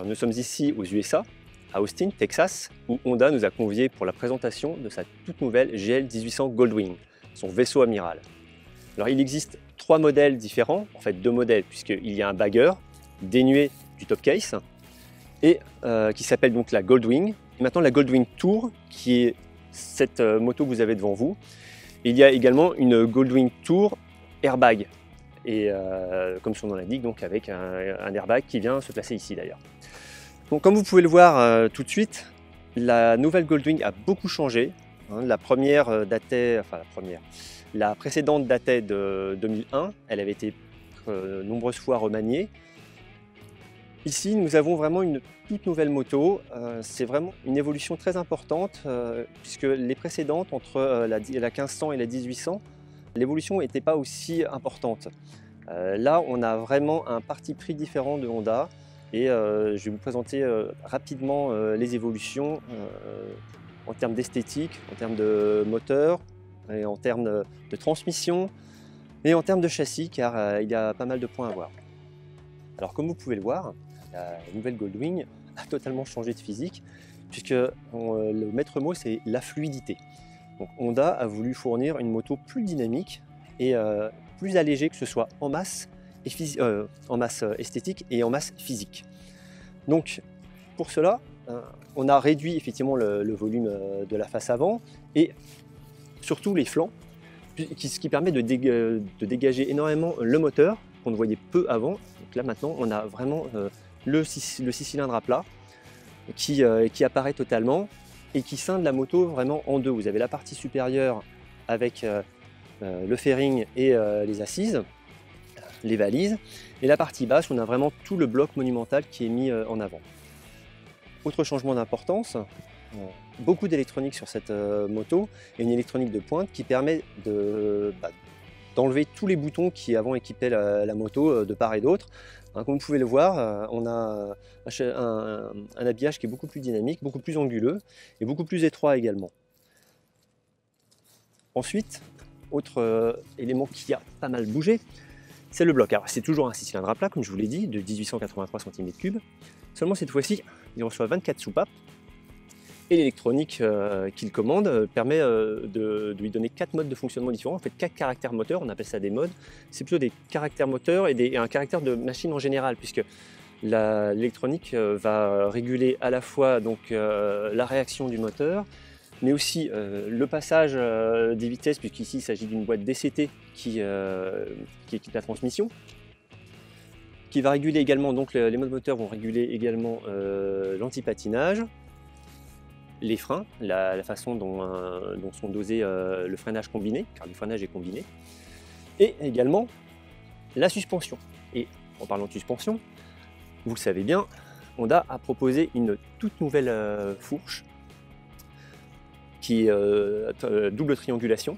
Alors, nous sommes ici aux USA, à Austin, Texas, où Honda nous a conviés pour la présentation de sa toute nouvelle GL 1800 Goldwing, son vaisseau amiral. Alors il existe 3 modèles différents, en fait 2 modèles, puisqu'il y a un bagger dénué du top case, et qui s'appelle donc la Goldwing, et maintenant la Goldwing Tour, qui est cette moto que vous avez devant vous. Et il y a également une Goldwing Tour airbag, et comme son nom l'indique, donc avec un airbag qui vient se placer ici d'ailleurs. Donc, comme vous pouvez le voir tout de suite, la nouvelle Goldwing a beaucoup changé. La première datait, enfin la précédente datait de 2001, elle avait été nombreuses fois remaniée. Ici, nous avons vraiment une toute nouvelle moto. C'est vraiment une évolution très importante puisque les précédentes, entre la 1500 et la 1800, l'évolution n'était pas aussi importante. Là, on a vraiment un parti pris différent de Honda et je vais vous présenter rapidement les évolutions en termes d'esthétique, en termes de moteur, et en termes de transmission et en termes de châssis, car il y a pas mal de points à voir. Alors comme vous pouvez le voir, la nouvelle Goldwing a totalement changé de physique, puisque le maître mot c'est la fluidité. Donc Honda a voulu fournir une moto plus dynamique et plus allégée, que ce soit en masse, en masse esthétique et en masse physique. Donc pour cela, on a réduit effectivement le volume de la face avant et surtout les flancs, ce qui permet de dégager énormément le moteur qu'on ne voyait peu avant. Donc là maintenant on a vraiment le 6 cylindres à plat qui apparaît totalement et qui scinde la moto vraiment en deux. Vous avez la partie supérieure avec le fairing et les assises, les valises, et la partie basse on a vraiment tout le bloc monumental qui est mis en avant. Autre changement d'importance, beaucoup d'électronique sur cette moto, et une électronique de pointe qui permet d'enlever tous les boutons qui avant équipaient la moto de part et d'autre. Comme vous pouvez le voir, on a un habillage qui est beaucoup plus dynamique, beaucoup plus anguleux et beaucoup plus étroit également. Ensuite, autre élément qui a pas mal bougé, c'est le bloc. Alors c'est toujours un 6 cylindres à plat, comme je vous l'ai dit, de 1883 cm3. Seulement cette fois-ci, il reçoit 24 soupapes. Et l'électronique qu'il commande permet de lui donner 4 modes de fonctionnement différents, en fait 4 caractères moteurs, on appelle ça des modes. C'est plutôt des caractères moteurs et un caractère de machine en général, puisque l'électronique va réguler à la fois donc, la réaction du moteur, mais aussi le passage des vitesses, puisqu'ici il s'agit d'une boîte DCT qui équipe la transmission, qui va réguler également, donc les modes moteurs vont réguler également l'antipatinage, les freins, la façon dont sont dosés le freinage combiné, car le freinage est combiné, et également la suspension. Et en parlant de suspension, vous le savez bien, Honda a proposé une toute nouvelle fourche qui est double triangulation,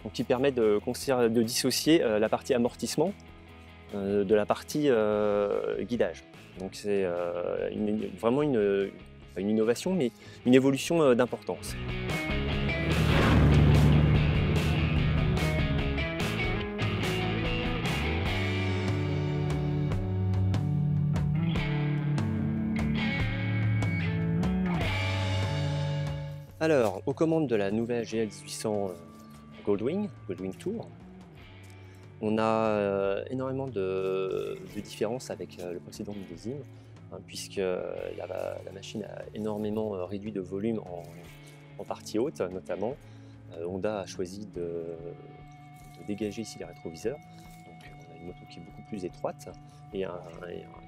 donc qui permet de dissocier la partie amortissement de la partie guidage. Donc c'est vraiment une innovation, mais une évolution d'importance. Alors, aux commandes de la nouvelle GL 1800 Goldwing Tour, on a énormément de différences avec le précédent millésime, puisque la machine a énormément réduit de volume en partie haute notamment. Honda a choisi de dégager ici les rétroviseurs, donc on a une moto qui est beaucoup plus étroite et un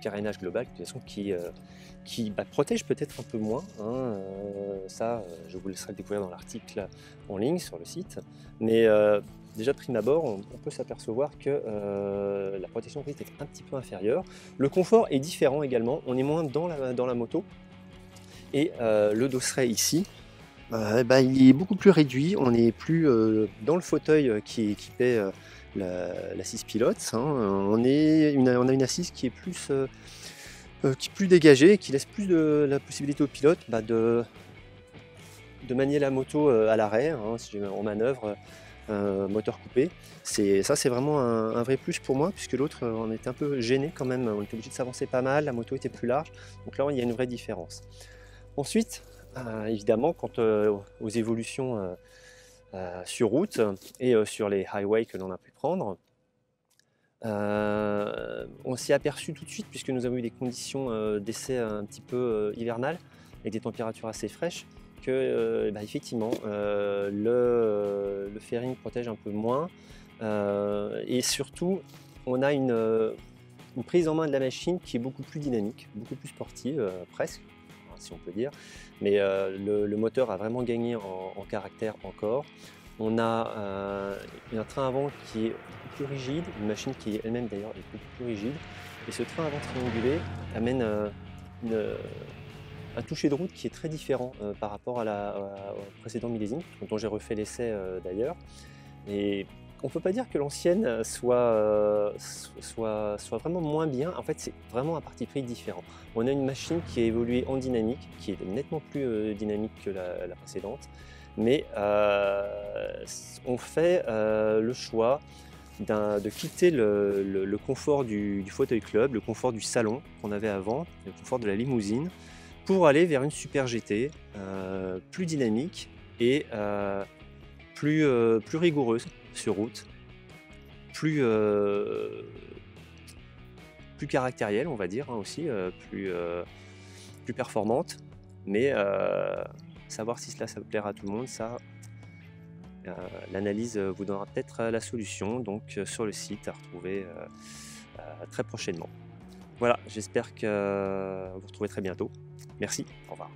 carénage global de toute façon qui protège peut-être un peu moins, ça je vous laisserai découvrir dans l'article en ligne sur le site, mais déjà de prime abord on peut s'apercevoir que la protection est un petit peu inférieure. Le confort est différent également, on est moins dans la moto et le dosseret ici il est beaucoup plus réduit, on n'est plus dans le fauteuil qui équipait l'assise pilote, on a une assise qui est plus dégagée, qui laisse plus de la possibilité au pilote de manier la moto à l'arrêt, si en manœuvre, moteur coupé. Ça c'est vraiment un vrai plus pour moi, puisque l'autre on était un peu gêné quand même, on était obligé de s'avancer pas mal, la moto était plus large, donc là il y a une vraie différence. Ensuite, évidemment, quant aux évolutions sur route et sur les highways que l'on a pu prendre, on s'y est aperçu tout de suite, puisque nous avons eu des conditions d'essai un petit peu hivernales, avec des températures assez fraîches, que effectivement le fairing protège un peu moins, et surtout on a une prise en main de la machine qui est beaucoup plus dynamique, beaucoup plus sportive, presque, si on peut dire, mais le moteur a vraiment gagné en caractère encore. On a un train avant qui est beaucoup plus rigide, une machine qui elle-même d'ailleurs est beaucoup plus rigide, et ce train avant triangulé amène un toucher de route qui est très différent par rapport au précédent millésime, dont j'ai refait l'essai d'ailleurs. Et on ne peut pas dire que l'ancienne soit vraiment moins bien. En fait, c'est vraiment un parti pris différent. On a une machine qui a évolué en dynamique, qui est nettement plus dynamique que la précédente, mais on fait le choix de quitter le confort du fauteuil club, le confort du salon qu'on avait avant, le confort de la limousine, pour aller vers une Super GT plus dynamique et plus rigoureuse sur route, plus caractérielle, on va dire, hein, aussi, plus performante, mais savoir si ça plaira à tout le monde, ça, l'analyse vous donnera peut-être la solution, donc sur le site à retrouver très prochainement. Voilà, j'espère que vous retrouvez très bientôt. Merci, au revoir.